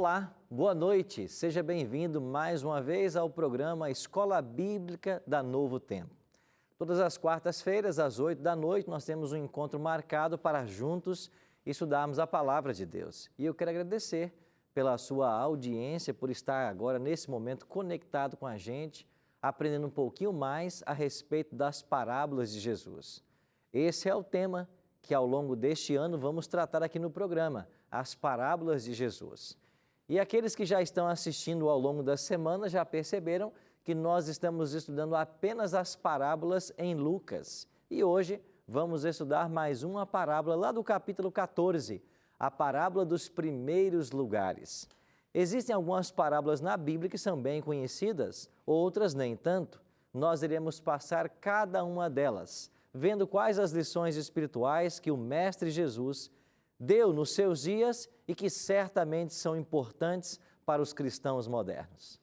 Olá, boa noite, seja bem-vindo mais uma vez ao programa Escola Bíblica da Novo Tempo. Todas as quartas-feiras, às 8 da noite, nós temos um encontro marcado para juntos estudarmos a Palavra de Deus. E eu quero agradecer pela sua audiência, por estar agora, nesse momento, conectado com a gente, aprendendo um pouquinho mais a respeito das parábolas de Jesus. Esse é o tema que ao longo deste ano vamos tratar aqui no programa, as parábolas de Jesus. E aqueles que já estão assistindo ao longo da semana já perceberam que nós estamos estudando apenas as parábolas em Lucas. E hoje vamos estudar mais uma parábola lá do capítulo 14, a parábola dos primeiros lugares. Existem algumas parábolas na Bíblia que são bem conhecidas, outras nem tanto. Nós iremos passar cada uma delas, vendo quais as lições espirituais que o Mestre Jesus deu nos seus dias e que certamente são importantes para os cristãos modernos.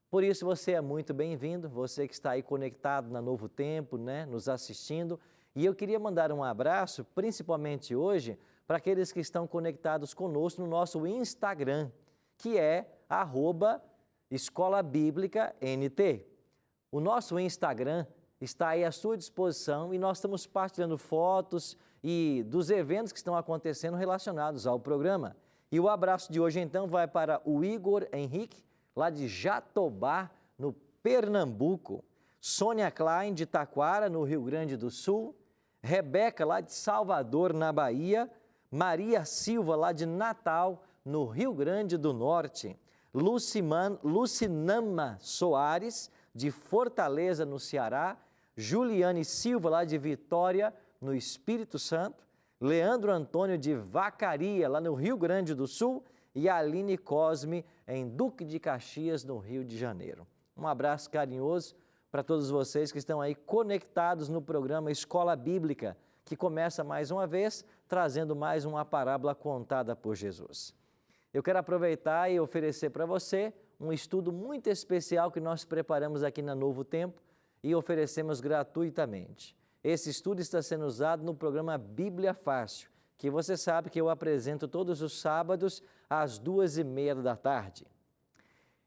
Por isso você é muito bem-vindo, você que está aí conectado na Novo Tempo, nos assistindo. E eu queria mandar um abraço, principalmente hoje, para aqueles que estão conectados conosco no nosso Instagram, que é @escolabíblicaNT. O nosso Instagram está aí à sua disposição e nós estamos partilhando fotos e dos eventos que estão acontecendo relacionados ao programa. E o abraço de hoje, então, vai para o Igor Henrique, lá de Jatobá, no Pernambuco. Sônia Klein, de Taquara, no Rio Grande do Sul. Rebeca, lá de Salvador, na Bahia. Maria Silva, lá de Natal, no Rio Grande do Norte. Lucinama Soares, de Fortaleza, no Ceará. Juliane Silva, lá de Vitória, no Espírito Santo. Leandro Antônio, de Vacaria, lá no Rio Grande do Sul. E Aline Cosme, em Duque de Caxias, no Rio de Janeiro. Um abraço carinhoso para todos vocês que estão aí conectados no programa Escola Bíblica, que começa mais uma vez, trazendo mais uma parábola contada por Jesus. Eu quero aproveitar e oferecer para você um estudo muito especial que nós preparamos aqui na Novo Tempo e oferecemos gratuitamente. Esse estudo está sendo usado no programa Bíblia Fácil, que você sabe que eu apresento todos os sábados às 2h30 da tarde.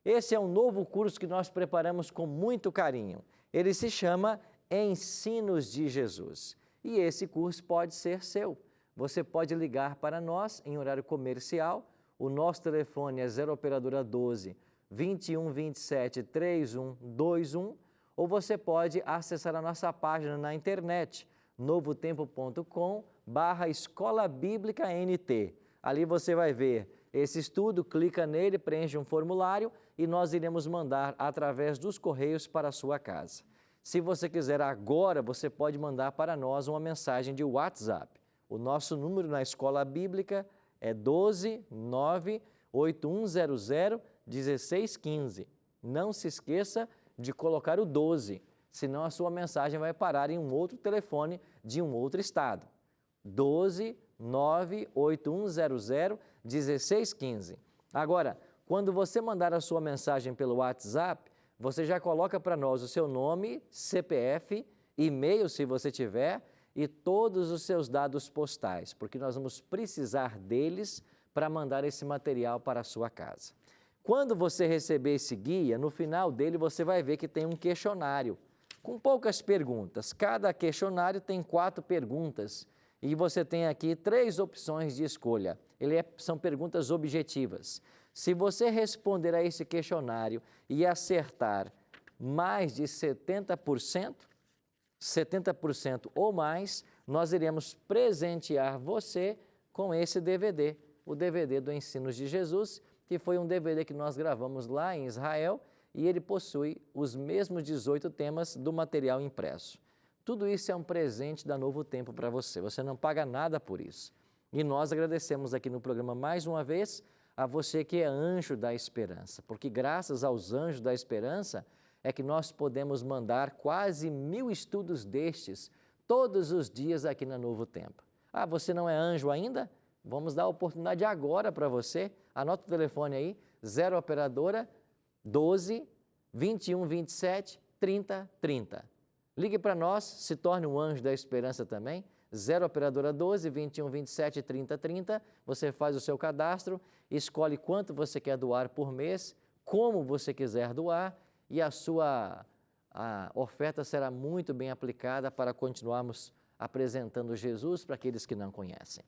Esse é um novo curso que nós preparamos com muito carinho. Ele se chama Ensinos de Jesus. E esse curso pode ser seu. Você pode ligar para nós em horário comercial. O nosso telefone é 0 operadora 12 21 27 3121, ou você pode acessar a nossa página na internet, novotempo.com/Escola Bíblica NT. Ali você vai ver esse estudo, clica nele, preenche um formulário e nós iremos mandar através dos correios para a sua casa. Se você quiser agora, você pode mandar para nós uma mensagem de WhatsApp. O nosso número na Escola Bíblica é 12 98100 1615. Não se esqueça de colocar o 12, senão a sua mensagem vai parar em um outro telefone de um outro estado. 12 98100 1615. Agora, quando você mandar a sua mensagem pelo WhatsApp, você já coloca para nós o seu nome, CPF, e-mail, se você tiver, e todos os seus dados postais, porque nós vamos precisar deles para mandar esse material para a sua casa. Quando você receber esse guia, no final dele você vai ver que tem um questionário com poucas perguntas. Cada questionário tem 4 perguntas e você tem aqui 3 opções de escolha. São perguntas objetivas. Se você responder a esse questionário e acertar mais de 70% ou mais, nós iremos presentear você com esse DVD, o DVD do Ensinos de Jesus, que foi um DVD que nós gravamos lá em Israel e ele possui os mesmos 18 temas do material impresso. Tudo isso é um presente da Novo Tempo para você, você não paga nada por isso. E nós agradecemos aqui no programa mais uma vez a você que é anjo da esperança, porque graças aos anjos da esperança é que nós podemos mandar quase 1000 estudos destes todos os dias aqui na Novo Tempo. Ah, você não é anjo ainda? Vamos dar a oportunidade agora para você. Anota o telefone aí, 0 operadora 12 21 27 30 30. Ligue para nós, se torne um anjo da esperança também. 0 Operadora 12 21 27 30 30. Você faz o seu cadastro, escolhe quanto você quer doar por mês, como você quiser doar e a sua oferta será muito bem aplicada para continuarmos apresentando Jesus para aqueles que não conhecem.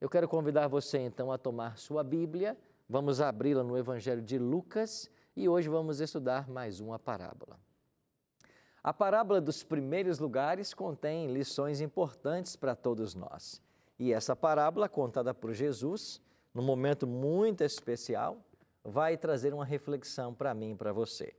Eu quero convidar você então a tomar sua Bíblia, vamos abri-la no Evangelho de Lucas e hoje vamos estudar mais uma parábola. A parábola dos primeiros lugares contém lições importantes para todos nós. E essa parábola, contada por Jesus, num momento muito especial, vai trazer uma reflexão para mim e para você.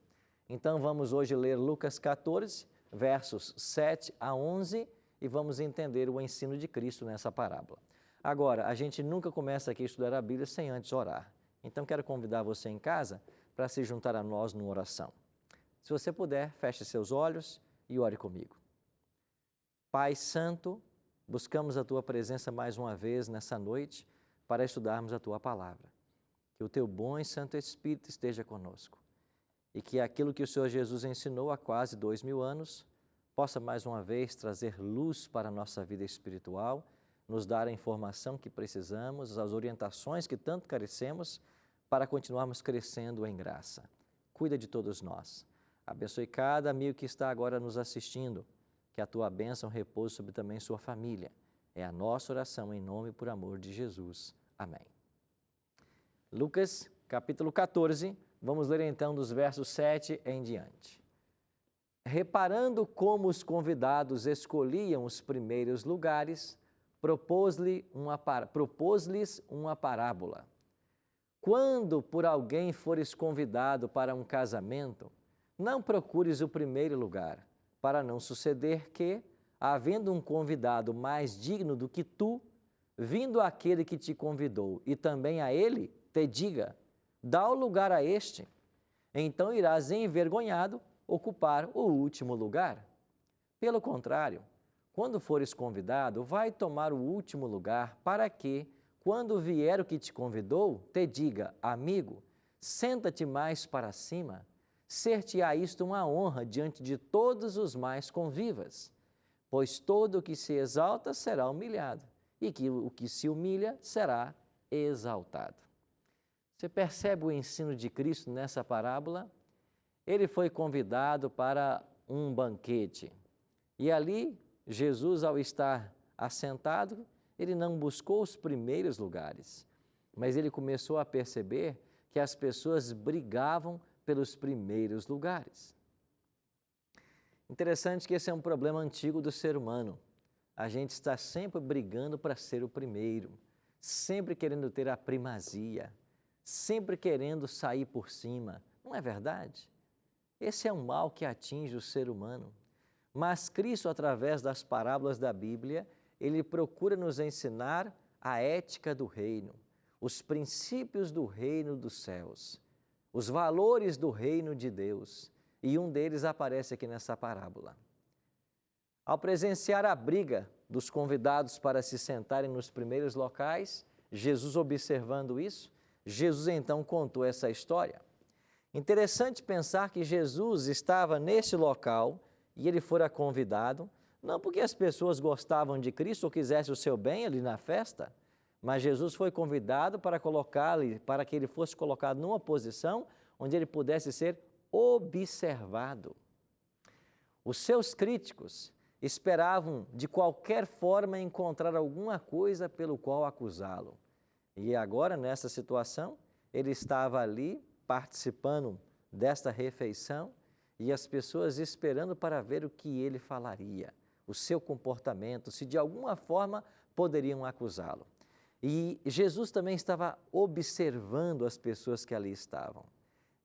Então vamos hoje ler Lucas 14, versos 7 a 11 e vamos entender o ensino de Cristo nessa parábola. Agora, a gente nunca começa aqui a estudar a Bíblia sem antes orar. Então quero convidar você em casa para se juntar a nós numa oração. Se você puder, feche seus olhos e ore comigo. Pai Santo, buscamos a Tua presença mais uma vez nessa noite para estudarmos a Tua palavra. Que o Teu bom e Santo Espírito esteja conosco e que aquilo que o Senhor Jesus ensinou há quase 2000 anos possa mais uma vez trazer luz para a nossa vida espiritual, nos dar a informação que precisamos, as orientações que tanto carecemos para continuarmos crescendo em graça. Cuida de todos nós. Abençoe cada amigo que está agora nos assistindo, que a Tua bênção repouse sobre também sua família. É a nossa oração em nome e por amor de Jesus. Amém. Lucas, capítulo 14, vamos ler então dos versos 7 em diante. Reparando como os convidados escolhiam os primeiros lugares, propôs-lhes uma parábola. Quando por alguém fores convidado para um casamento, não procures o primeiro lugar, para não suceder que, havendo um convidado mais digno do que tu, vindo aquele que te convidou e também a ele, te diga, dá o lugar a este, então irás envergonhado ocupar o último lugar. Pelo contrário, quando fores convidado, vai tomar o último lugar para que, quando vier o que te convidou, te diga, amigo, senta-te mais para cima, ser-te-á isto uma honra diante de todos os mais convivas, pois todo o que se exalta será humilhado, e que o que se humilha será exaltado. Você percebe o ensino de Cristo nessa parábola? Ele foi convidado para um banquete, e ali, Jesus, ao estar assentado, ele não buscou os primeiros lugares, mas ele começou a perceber que as pessoas brigavam pelos primeiros lugares. Interessante que esse é um problema antigo do ser humano. A gente está sempre brigando para ser o primeiro, sempre querendo ter a primazia, sempre querendo sair por cima. Não é verdade? Esse é um mal que atinge o ser humano. Mas Cristo, através das parábolas da Bíblia, ele procura nos ensinar a ética do reino, os princípios do reino dos céus, os valores do reino de Deus, e um deles aparece aqui nessa parábola. Ao presenciar a briga dos convidados para se sentarem nos primeiros locais, Jesus observando isso, Jesus então contou essa história. Interessante pensar que Jesus estava nesse local e ele fora convidado, não porque as pessoas gostavam de Cristo ou quisessem o seu bem ali na festa, mas Jesus foi convidado para para que ele fosse colocado numa posição onde ele pudesse ser observado. Os seus críticos esperavam de qualquer forma encontrar alguma coisa pelo qual acusá-lo. E agora, nessa situação, ele estava ali participando desta refeição e as pessoas esperando para ver o que ele falaria, o seu comportamento, se de alguma forma poderiam acusá-lo. E Jesus também estava observando as pessoas que ali estavam.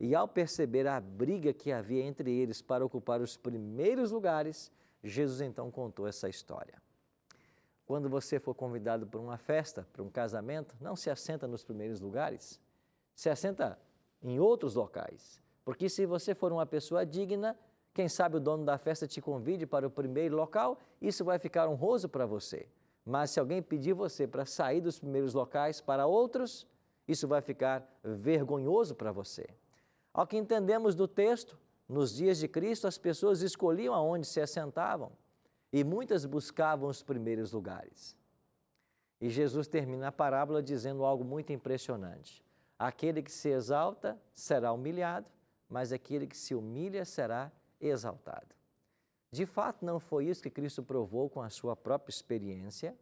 E ao perceber a briga que havia entre eles para ocupar os primeiros lugares, Jesus então contou essa história. Quando você for convidado para uma festa, para um casamento, não se assenta nos primeiros lugares, se assenta em outros locais. Porque se você for uma pessoa digna, quem sabe o dono da festa te convide para o primeiro local, isso vai ficar honroso para você. Mas se alguém pedir você para sair dos primeiros locais para outros, isso vai ficar vergonhoso para você. Ao que entendemos do texto, nos dias de Cristo, as pessoas escolhiam aonde se assentavam. e muitas buscavam os primeiros lugares. E Jesus termina a parábola dizendo algo muito impressionante. Aquele que se exalta será humilhado, mas aquele que se humilha será exaltado. De fato, não foi isso que Cristo provou com a sua própria experiência.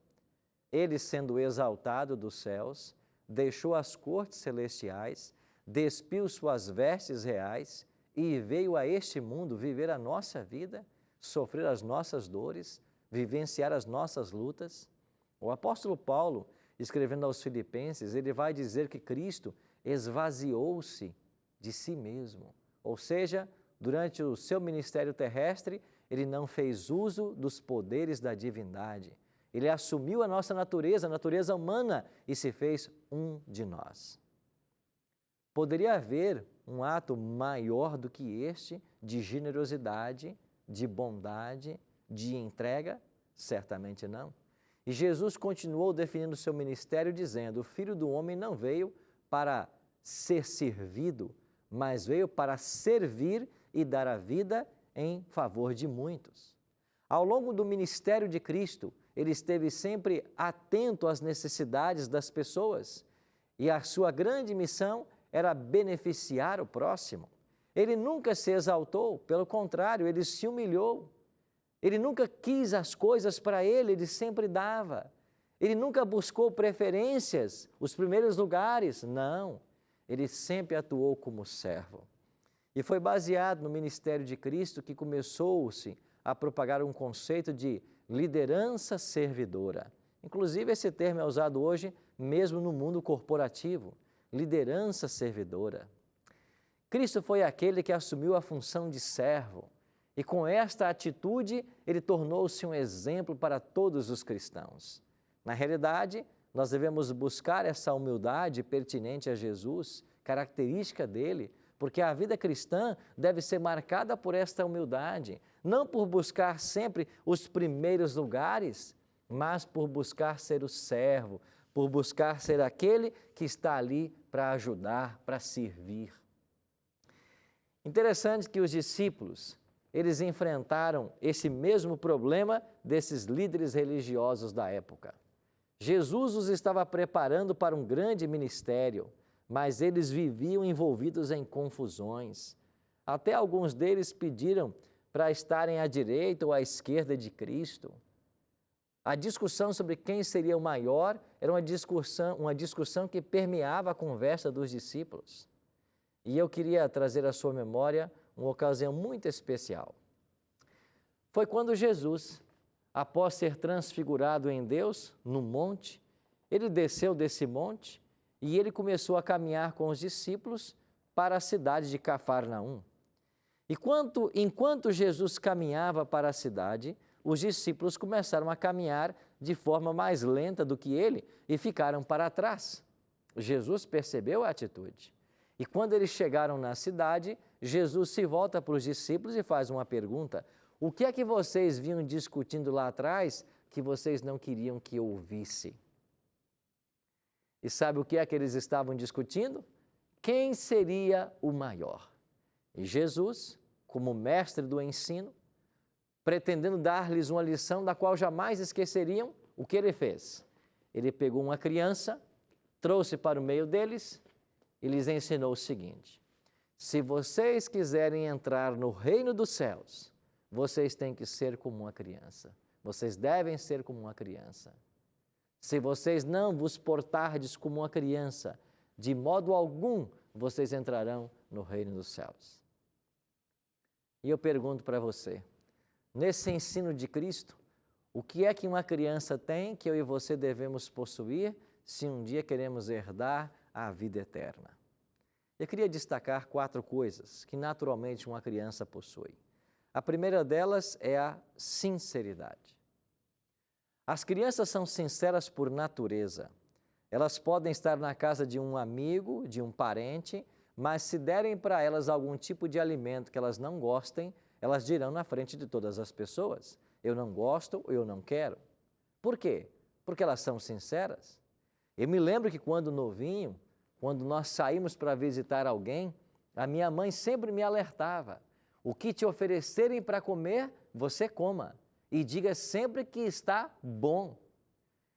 Ele, sendo exaltado dos céus, deixou as cortes celestiais, despiu suas vestes reais e veio a este mundo viver a nossa vida, sofrer as nossas dores, vivenciar as nossas lutas. O apóstolo Paulo, escrevendo aos Filipenses, ele vai dizer que Cristo esvaziou-se de si mesmo. Ou seja, durante o seu ministério terrestre, ele não fez uso dos poderes da divindade. Ele assumiu a nossa natureza, a natureza humana, e se fez um de nós. Poderia haver um ato maior do que este de generosidade, de bondade, de entrega? Certamente não. E Jesus continuou definindo o seu ministério dizendo: o Filho do Homem não veio para ser servido, mas veio para servir e dar a vida em favor de muitos. Ao longo do ministério de Cristo, ele esteve sempre atento às necessidades das pessoas e a sua grande missão era beneficiar o próximo. Ele nunca se exaltou, pelo contrário, ele se humilhou. Ele nunca quis as coisas para ele, ele sempre dava. Ele nunca buscou preferências, os primeiros lugares, não. Ele sempre atuou como servo. E foi baseado no ministério de Cristo que começou-se a propagar um conceito de liderança servidora. Inclusive, esse termo é usado hoje mesmo no mundo corporativo, liderança servidora. Cristo foi aquele que assumiu a função de servo e com esta atitude ele tornou-se um exemplo para todos os cristãos. Na realidade, nós devemos buscar essa humildade pertinente a Jesus, característica dele, porque a vida cristã deve ser marcada por esta humildade, não por buscar sempre os primeiros lugares, mas por buscar ser o servo, por buscar ser aquele que está ali para ajudar, para servir. Interessante que os discípulos, eles enfrentaram esse mesmo problema desses líderes religiosos da época. Jesus os estava preparando para um grande ministério, mas eles viviam envolvidos em confusões. Até alguns deles pediram para estarem à direita ou à esquerda de Cristo. A discussão sobre quem seria o maior era uma discussão que permeava a conversa dos discípulos. E eu queria trazer à sua memória uma ocasião muito especial. Foi quando Jesus, após ser transfigurado em Deus, no monte, ele desceu desse monte e ele começou a caminhar com os discípulos para a cidade de Cafarnaum. E enquanto Jesus caminhava para a cidade, os discípulos começaram a caminhar de forma mais lenta do que ele e ficaram para trás. Jesus percebeu a atitude. E quando eles chegaram na cidade, Jesus se volta para os discípulos e faz uma pergunta: o que é que vocês vinham discutindo lá atrás que vocês não queriam que eu ouvisse? E sabe o que é que eles estavam discutindo? Quem seria o maior? E Jesus, como mestre do ensino, pretendendo dar-lhes uma lição da qual jamais esqueceriam, o que ele fez? Ele pegou uma criança, trouxe para o meio deles e lhes ensinou o seguinte: se vocês quiserem entrar no reino dos céus, vocês têm que ser como uma criança. Vocês devem ser como uma criança. Se vocês não vos portardes como uma criança, de modo algum vocês entrarão no reino dos céus. E eu pergunto para você, nesse ensino de Cristo, o que é que uma criança tem que eu e você devemos possuir se um dia queremos herdar a vida eterna? Eu queria destacar 4 coisas que naturalmente uma criança possui. A primeira delas é a sinceridade. As crianças são sinceras por natureza. Elas podem estar na casa de um amigo, de um parente, mas se derem para elas algum tipo de alimento que elas não gostem, elas dirão na frente de todas as pessoas: eu não gosto, eu não quero. Por quê? Porque elas são sinceras. Eu me lembro que quando novinho, quando nós saímos para visitar alguém, a minha mãe sempre me alertava: o que te oferecerem para comer, você coma. e diga sempre que está bom.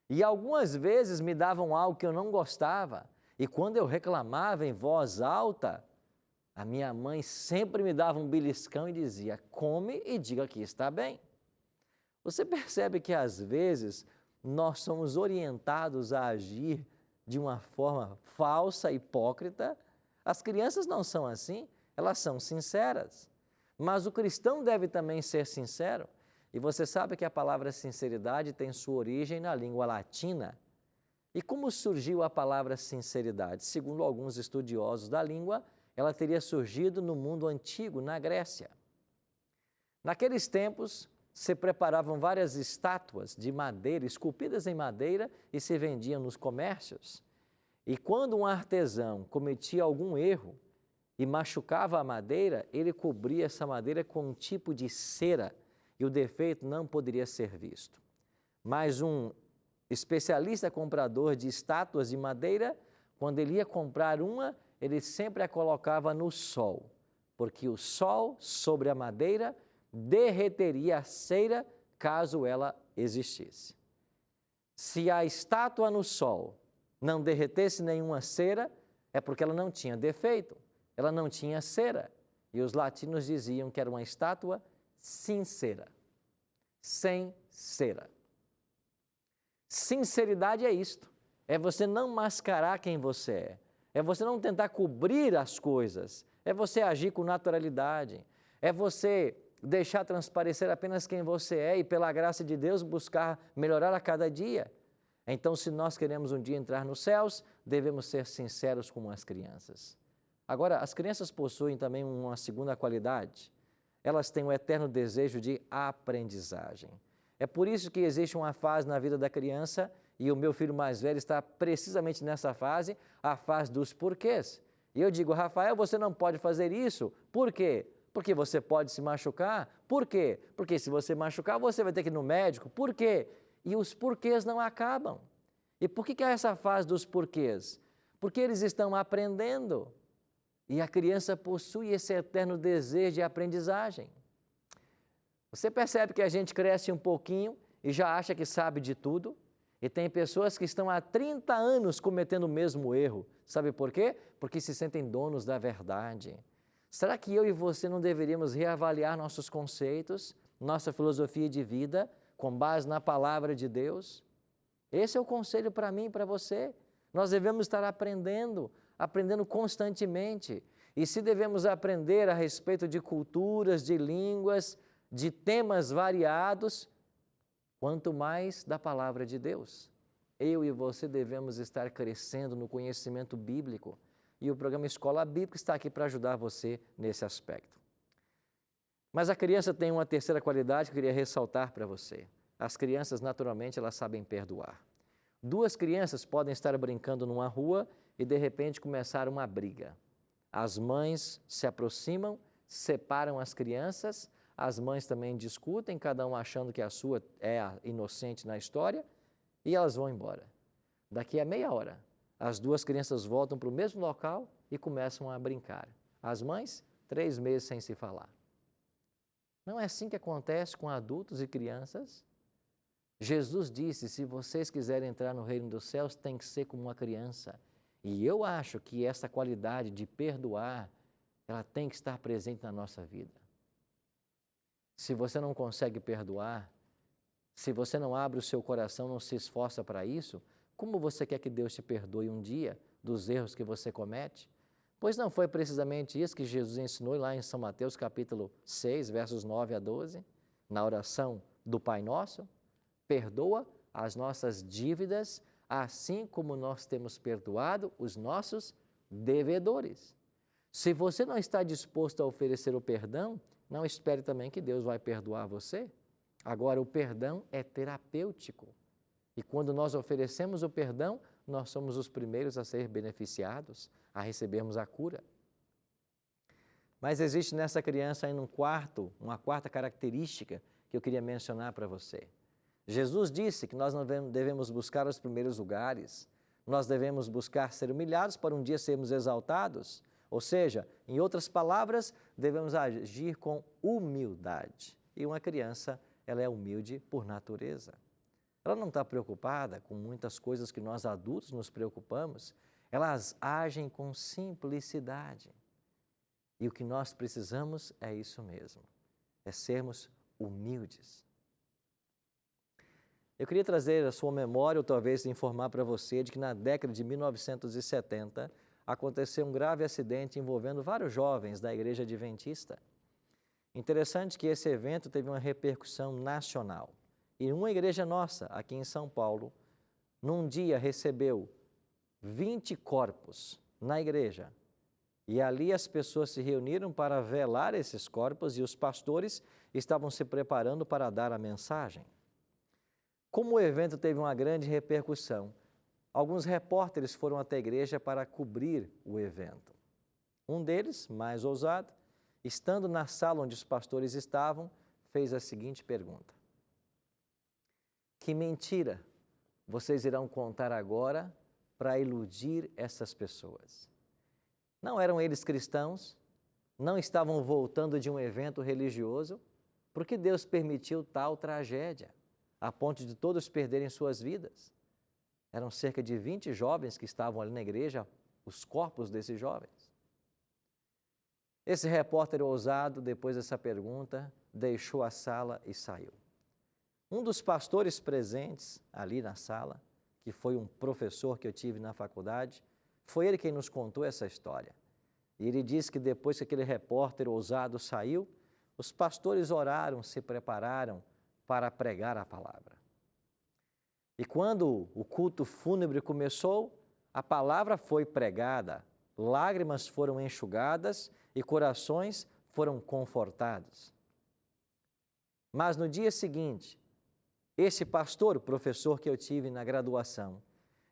E algumas vezes me davam algo que eu não gostava, e quando eu reclamava em voz alta, a minha mãe sempre me dava um beliscão e dizia: come e diga que está bem. Você percebe que às vezes nós somos orientados a agir de uma forma falsa, hipócrita? As crianças não são assim, elas são sinceras. Mas o cristão deve também ser sincero. E você sabe que a palavra sinceridade tem sua origem na língua latina. E como surgiu a palavra sinceridade? Segundo alguns estudiosos da língua, ela teria surgido no mundo antigo, na Grécia. Naqueles tempos, se preparavam várias estátuas de madeira, esculpidas em madeira, e se vendiam nos comércios. E quando um artesão cometia algum erro e machucava a madeira, ele cobria essa madeira com um tipo de cera, e o defeito não poderia ser visto. Mas um especialista comprador de estátuas de madeira, quando ele ia comprar uma, ele sempre a colocava no sol, porque o sol sobre a madeira derreteria a cera caso ela existisse. Se a estátua no sol não derretesse nenhuma cera, é porque ela não tinha defeito, ela não tinha cera. E os latinos diziam que era uma estátua sincera, sem cera. Sinceridade é isto, é você não mascarar quem você é você não tentar cobrir as coisas, é você agir com naturalidade, é você deixar transparecer apenas quem você é e, pela graça de Deus, buscar melhorar a cada dia. Então, se nós queremos um dia entrar nos céus, devemos ser sinceros como as crianças. Agora, as crianças possuem também uma segunda qualidade. Elas têm o eterno desejo de aprendizagem. É por isso que existe uma fase na vida da criança, e o meu filho mais velho está precisamente nessa fase, a fase dos porquês. E eu digo: Rafael, você não pode fazer isso. Por quê? Porque você pode se machucar. Por quê? Porque se você machucar, você vai ter que ir no médico. Por quê? E os porquês não acabam. E por que é essa fase dos porquês? Porque eles estão aprendendo. E a criança possui esse eterno desejo de aprendizagem. Você percebe que a gente cresce um pouquinho e já acha que sabe de tudo? E tem pessoas que estão há 30 anos cometendo o mesmo erro. Sabe por quê? Porque se sentem donos da verdade. Será que eu e você não deveríamos reavaliar nossos conceitos, nossa filosofia de vida, com base na palavra de Deus? Esse é o conselho para mim e para você. Nós devemos estar aprendendo constantemente. E se devemos aprender a respeito de culturas, de línguas, de temas variados, quanto mais da palavra de Deus. Eu e você devemos estar crescendo no conhecimento bíblico. E o programa Escola Bíblica está aqui para ajudar você nesse aspecto. Mas a criança tem uma terceira qualidade que eu queria ressaltar para você. As crianças, naturalmente, elas sabem perdoar. Duas crianças podem estar brincando numa rua e, de repente, começar uma briga. As mães se aproximam, separam as crianças, as mães também discutem, cada um achando que a sua é a inocente na história, e elas vão embora. Daqui a meia hora, as duas crianças voltam para o mesmo local e começam a brincar. As mães, 3 meses sem se falar. Não é assim que acontece com adultos e crianças? Jesus disse: se vocês quiserem entrar no reino dos céus, tem que ser como uma criança. E eu acho que essa qualidade de perdoar, ela tem que estar presente na nossa vida. Se você não consegue perdoar, se você não abre o seu coração, não se esforça para isso, como você quer que Deus te perdoe um dia dos erros que você comete? Pois não foi precisamente isso que Jesus ensinou lá em São Mateus capítulo 6, versos 9 a 12, na oração do Pai Nosso? Perdoa as nossas dívidas, assim como nós temos perdoado os nossos devedores. Se você não está disposto a oferecer o perdão, não espere também que Deus vai perdoar você. Agora, o perdão é terapêutico. E quando nós oferecemos o perdão, nós somos os primeiros a ser beneficiados, a recebermos a cura. Mas existe nessa criança ainda uma quarta característica que eu queria mencionar para você. Jesus disse que nós não devemos buscar os primeiros lugares, nós devemos buscar ser humilhados para um dia sermos exaltados. Ou seja, em outras palavras, devemos agir com humildade. E uma criança ela é humilde por natureza. Ela não está preocupada com muitas coisas que nós adultos nos preocupamos, elas agem com simplicidade. E o que nós precisamos é isso mesmo, é sermos humildes. Eu queria trazer à sua memória, ou talvez informar para você, de que na década de 1970 aconteceu um grave acidente envolvendo vários jovens da Igreja Adventista. Interessante que esse evento teve uma repercussão nacional. E uma igreja nossa, aqui em São Paulo, num dia recebeu 20 corpos na igreja. E ali as pessoas se reuniram para velar esses corpos e os pastores estavam se preparando para dar a mensagem. Como o evento teve uma grande repercussão, alguns repórteres foram até a igreja para cobrir o evento. Um deles, mais ousado, estando na sala onde os pastores estavam, fez a seguinte pergunta: que mentira vocês irão contar agora para iludir essas pessoas? Não eram eles cristãos? Não estavam voltando de um evento religioso? Por que Deus permitiu tal tragédia, a ponto de todos perderem suas vidas? Eram cerca de 20 jovens que estavam ali na igreja, os corpos desses jovens. Esse repórter ousado, depois dessa pergunta, deixou a sala e saiu. Um dos pastores presentes ali na sala, que foi um professor que eu tive na faculdade, foi ele quem nos contou essa história. E ele disse que depois que aquele repórter ousado saiu, os pastores oraram, se prepararam para pregar a palavra. E quando o culto fúnebre começou, a palavra foi pregada, lágrimas foram enxugadas e corações foram confortados. Mas no dia seguinte, esse pastor, o professor que eu tive na graduação,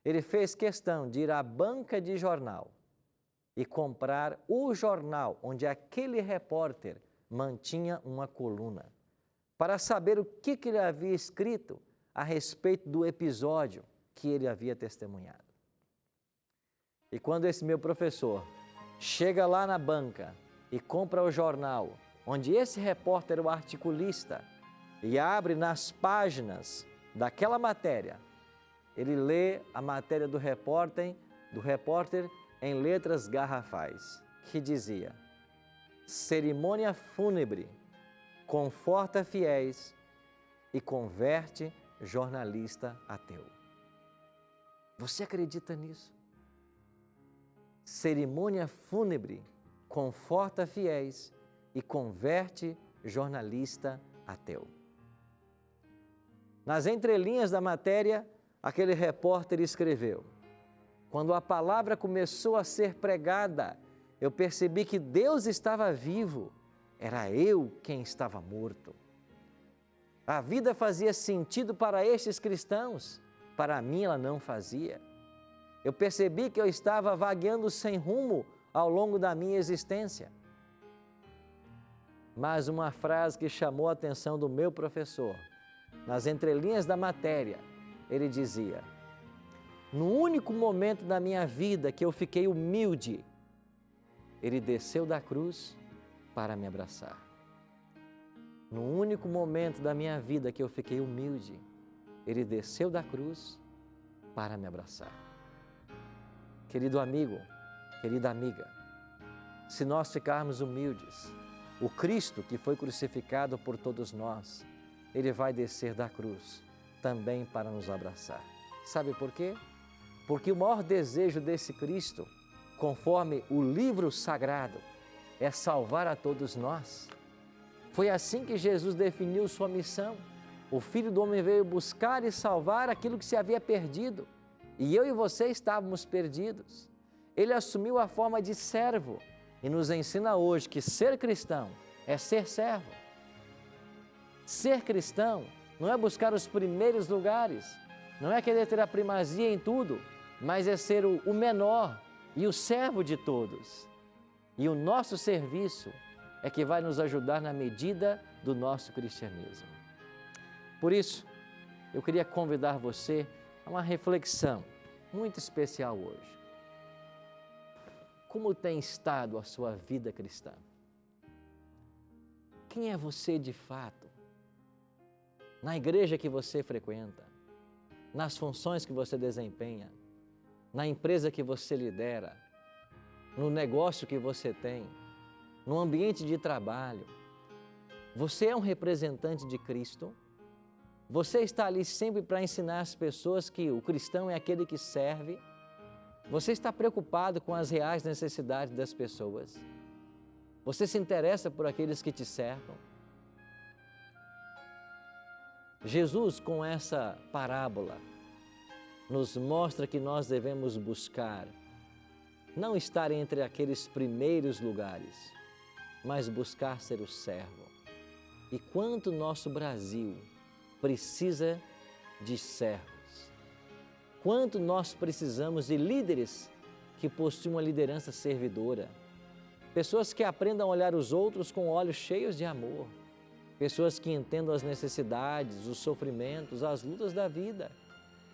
ele fez questão de ir à banca de jornal e comprar o jornal onde aquele repórter mantinha uma coluna, para saber o que ele havia escrito a respeito do episódio que ele havia testemunhado. E quando esse meu professor chega lá na banca e compra o jornal onde esse repórter, o articulista, e abre nas páginas daquela matéria, ele lê a matéria do repórter em letras garrafais, que dizia: cerimônia fúnebre conforta fiéis e converte jornalista ateu. Você acredita nisso? Cerimônia fúnebre conforta fiéis e converte jornalista ateu. Nas entrelinhas da matéria, aquele repórter escreveu: quando a palavra começou a ser pregada, eu percebi que Deus estava vivo, era eu quem estava morto. A vida fazia sentido para estes cristãos, para mim ela não fazia. Eu percebi que eu estava vagueando sem rumo ao longo da minha existência. Mas uma frase que chamou a atenção do meu professor, nas entrelinhas da matéria, ele dizia: no único momento da minha vida que eu fiquei humilde, ele desceu da cruz para me abraçar. No único momento da minha vida que eu fiquei humilde, ele desceu da cruz para me abraçar. Querido amigo, querida amiga, se nós ficarmos humildes, o Cristo que foi crucificado por todos nós, ele vai descer da cruz também para nos abraçar. Sabe por quê? Porque o maior desejo desse Cristo, conforme o livro sagrado, é salvar a todos nós. Foi assim que Jesus definiu sua missão. O Filho do Homem veio buscar e salvar aquilo que se havia perdido. E eu e você estávamos perdidos. Ele assumiu a forma de servo e nos ensina hoje que ser cristão é ser servo. Ser cristão não é buscar os primeiros lugares, não é querer ter a primazia em tudo, mas é ser o menor e o servo de todos. E o nosso serviço é que vai nos ajudar na medida do nosso cristianismo. Por isso, eu queria convidar você a uma reflexão muito especial hoje. Como tem estado a sua vida cristã? Quem é você de fato? na igreja que você frequenta, nas funções que você desempenha, na empresa que você lidera, no negócio que você tem, no ambiente de trabalho. Você é um representante de Cristo. Você está ali sempre para ensinar as pessoas que o cristão é aquele que serve. Você está preocupado com as reais necessidades das pessoas. Você se interessa por aqueles que te cercam. Jesus, com essa parábola, nos mostra que nós devemos buscar não estar entre aqueles primeiros lugares, mas buscar ser o servo. E quanto nosso Brasil precisa de servos, quanto nós precisamos de líderes que possuem uma liderança servidora, pessoas que aprendam a olhar os outros com olhos cheios de amor, pessoas que entendam as necessidades, os sofrimentos, as lutas da vida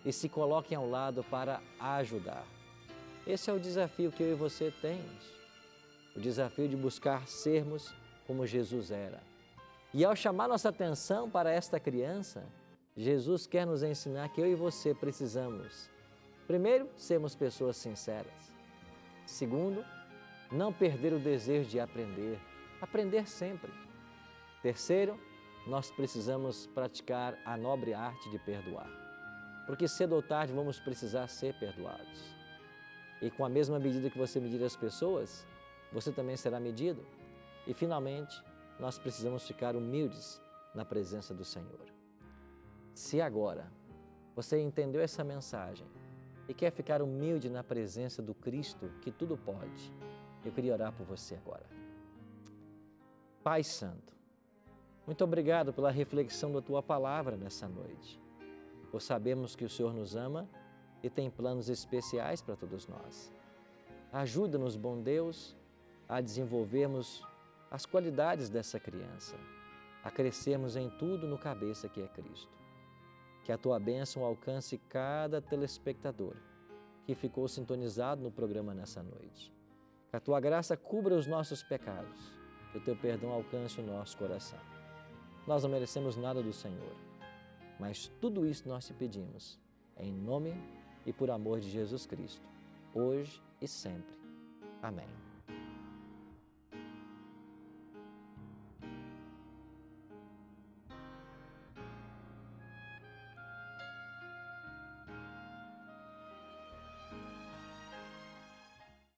e se coloquem ao lado para ajudar. Esse é o desafio que eu e você temos, o desafio de buscar sermos como Jesus era. E ao chamar nossa atenção para esta criança, Jesus quer nos ensinar que eu e você precisamos, primeiro, sermos pessoas sinceras. Segundo, não perder o desejo de aprender sempre. Terceiro, nós precisamos praticar a nobre arte de perdoar, porque cedo ou tarde vamos precisar ser perdoados. E com a mesma medida que você medir as pessoas, você também será medido. E finalmente, nós precisamos ficar humildes na presença do Senhor. Se agora você entendeu essa mensagem e quer ficar humilde na presença do Cristo que tudo pode, eu queria orar por você agora. Pai Santo, muito obrigado pela reflexão da Tua palavra nessa noite. Pois sabemos que o Senhor nos ama e tem planos especiais para todos nós. Ajuda-nos, bom Deus, a desenvolvermos as qualidades dessa criança, a crescermos em tudo no cabeça que é Cristo. Que a Tua bênção alcance cada telespectador que ficou sintonizado no programa nessa noite. Que a Tua graça cubra os nossos pecados, que o Teu perdão alcance o nosso coração. Nós não merecemos nada do Senhor, mas tudo isso nós te pedimos, em nome e por amor de Jesus Cristo, hoje e sempre. Amém.